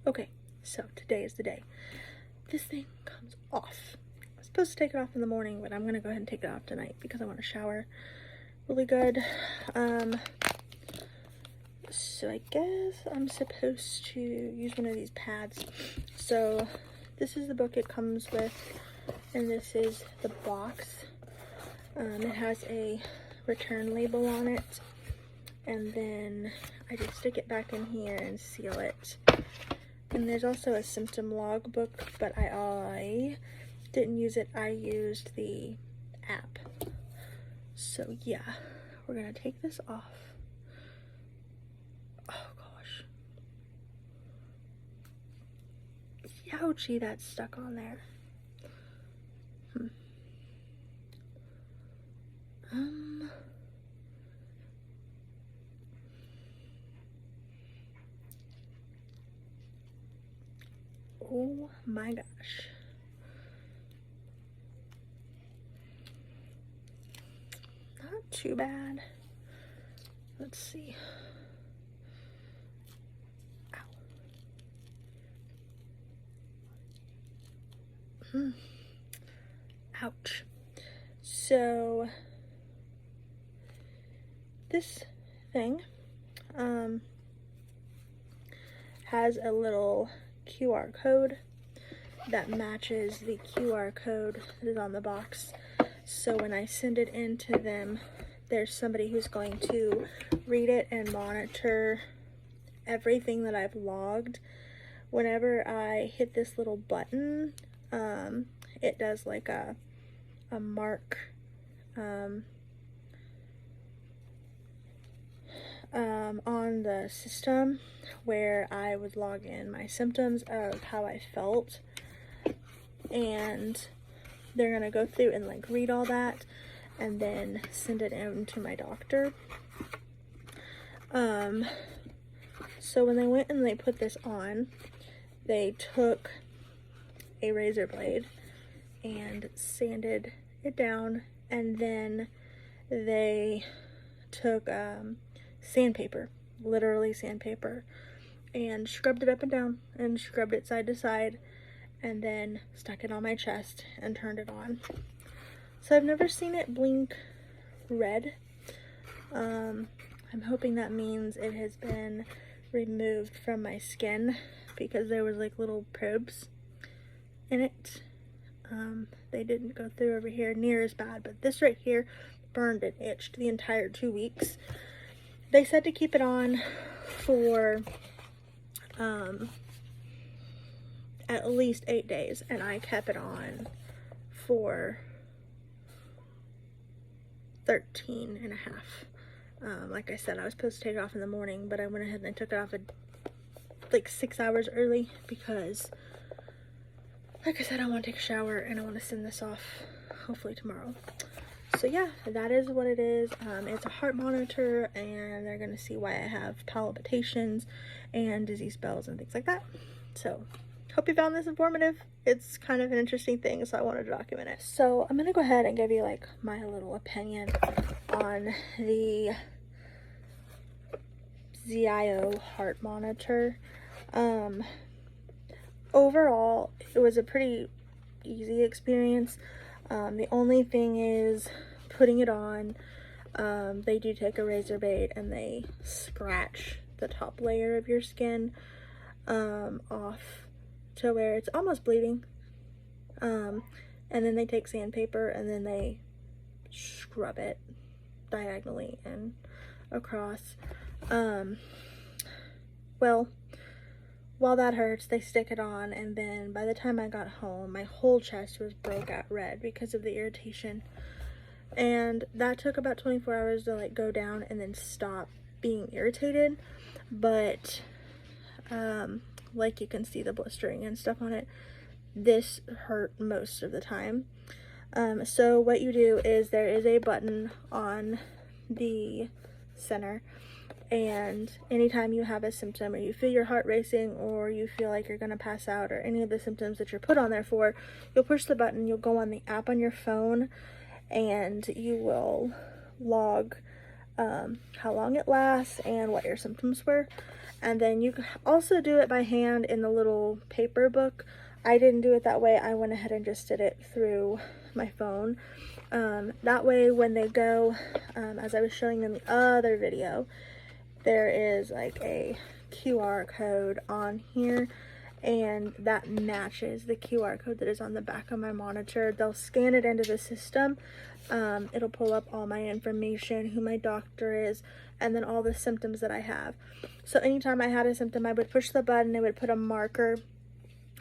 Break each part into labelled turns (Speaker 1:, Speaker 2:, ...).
Speaker 1: Okay, so today is the day. This thing comes off. I'm supposed to take it off in the morning, but I'm gonna go ahead and take it off tonight because I want to shower really good. So I guess I'm supposed to use one of these pads. So this is the book it comes with, and this is the box. It has a return label on it, and then I just stick it back in here and seal it. And there's also a symptom log book, but I didn't use it. I used the app. So yeah, we're gonna take this off. Oh gosh. Youchie, that's stuck on there. Oh my gosh. Not too bad. Let's see. Ow. Ouch. So this thing has a little QR code that matches the QR code that is on the box. So when I send it in to them, there's somebody who's going to read it and monitor everything that I've logged. Whenever I hit this little button, it does like a mark on the system where I would log in my symptoms of how I felt, and they're gonna go through and like read all that and then send it in to my doctor. So when they went and they put this on, they took a razor blade and sanded it down, and then they took sandpaper, literally sandpaper, and scrubbed it up and down and scrubbed it side to side, and then stuck it on my chest and turned it on. So I've never seen it blink red. I'm hoping that means it has been removed from my skin, because there was like little probes in it. They didn't go through over here near as bad, but this right here burned and itched the entire 2 weeks. They said to keep it on for at least 8 days, and I kept it on for 13 and a half. Like I said, I was supposed to take it off in the morning, but I went ahead and I took it off like 6 hours early because, like I said, I want to take a shower and I want to send this off hopefully tomorrow. So yeah, that is what it is. It's a heart monitor, and they're going to see why I have palpitations and dizzy spells and things like that. So hope you found this informative. It's kind of an interesting thing, so I wanted to document it. So I'm going to go ahead and give you like my little opinion on the ZIO heart monitor. Overall, it was a pretty easy experience. The only thing is putting it on. They do take a razor blade and they scratch the top layer of your skin off to where it's almost bleeding, and then they take sandpaper and then they scrub it diagonally and across. Well, while that hurts, they stick it on, and then by the time I got home, my whole chest was broke out red because of the irritation, and that took about 24 hours to like go down and then stop being irritated. But like you can see the blistering and stuff on it, this hurt most of the time. So what you do is there is a button on the center, and anytime you have a symptom, or you feel your heart racing, or you feel like you're gonna pass out, or any of the symptoms that you're put on there for, you'll push the button, you'll go on the app on your phone, and you will log how long it lasts and what your symptoms were, And then you can also do it by hand in the little paper book. I didn't do it that way. I went ahead and just did it through my phone. That way when they go, as I was showing in the other video, there is like a QR code on here, and that matches the QR code that is on the back of my monitor. They'll scan it into the system. It'll pull up all my information, who my doctor is, and then all the symptoms that I have. So anytime I had a symptom, I would push the button, it would put a marker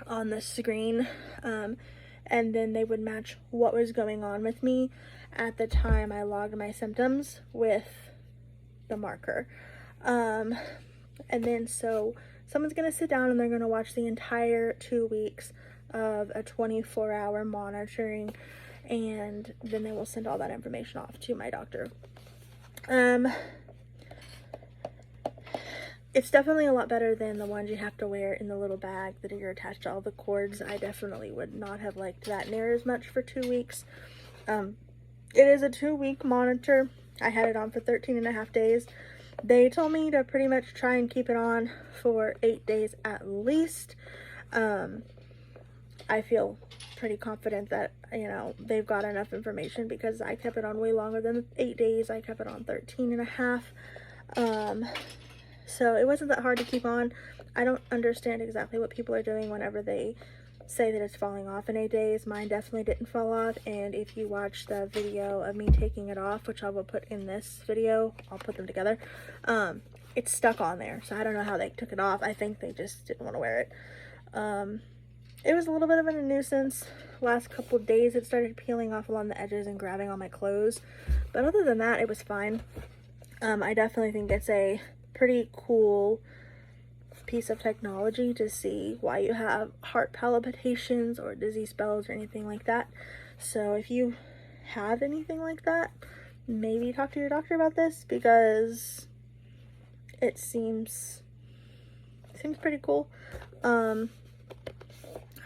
Speaker 1: on the screen, and then they would match what was going on with me at the time I logged my symptoms with the marker. And then so someone's gonna sit down and they're gonna watch the entire 2 weeks of a 24-hour monitoring, and then they will send all that information off to my doctor. It's definitely a lot better than the ones you have to wear in the little bag that are attached to all the cords. I definitely would not have liked that near as much for 2 weeks. It is a 2-week monitor. I had it on for 13.5 days. They told me to pretty much try and keep it on for 8 days at least. I feel pretty confident that, you know, they've got enough information because I kept it on way longer than 8 days. I kept it on 13.5. So it wasn't that hard to keep on. I don't understand exactly what people are doing whenever they say that it's falling off in 8 days. Mine definitely didn't fall off, and if you watch the video of me taking it off, which I will put in this video, I'll put them together, it's stuck on there. So I don't know how they took it off. I think they just didn't want to wear it. It was a little bit of a nuisance. Last couple days it started peeling off along the edges and grabbing on my clothes, but other than that it was fine. I definitely think it's a pretty cool piece of technology to see why you have heart palpitations or dizzy spells or anything like that. So if you have anything like that, maybe talk to your doctor about this, because it seems pretty cool.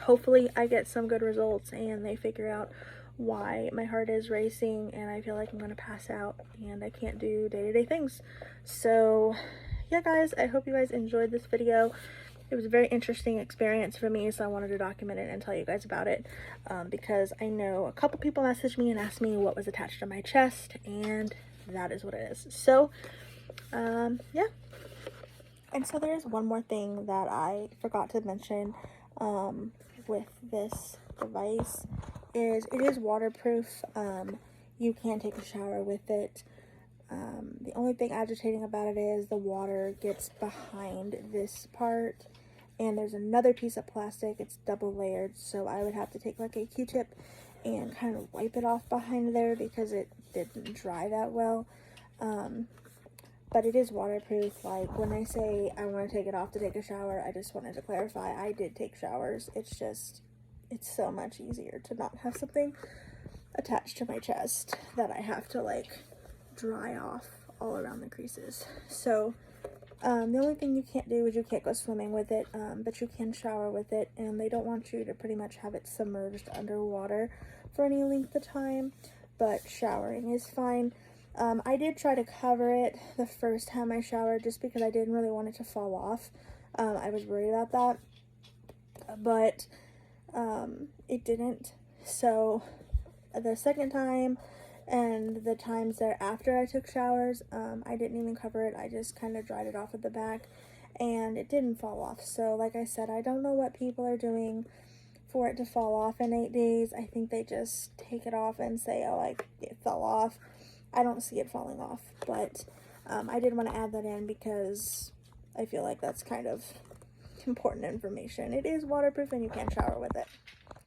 Speaker 1: Hopefully I get some good results and they figure out why my heart is racing and I feel like I'm gonna pass out and I can't do day-to-day things. So yeah guys, I hope you guys enjoyed this video. It was a very interesting experience for me, so I wanted to document it and tell you guys about it, because I know a couple people messaged me and asked me what was attached to my chest, and that is what it is. So yeah. And so there's one more thing that I forgot to mention with this device, is it is waterproof. You can take a shower with it. The only thing agitating about it is the water gets behind this part, and there's another piece of plastic. It's double layered, so I would have to take like a Q-tip and kind of wipe it off behind there because it didn't dry that well. But it is waterproof. Like when I say I want to take it off to take a shower, I just wanted to clarify I did take showers. It's just, it's so much easier to not have something attached to my chest that I have to like dry off all around the creases. So the only thing you can't do is you can't go swimming with it, but you can shower with it, and they don't want you to pretty much have it submerged underwater for any length of time, but showering is fine. I did try to cover it the first time I showered just because I didn't really want it to fall off. I was worried about that, but it didn't. So the second time and the times thereafter I took showers, I didn't even cover it. I just kind of dried it off at the back and it didn't fall off. So like I said, I don't know what people are doing for it to fall off in 8 days. I think they just take it off and say, oh, like it fell off. I don't see it falling off, but I did want to add that in because I feel like that's kind of important information. It is waterproof and you can shower with it.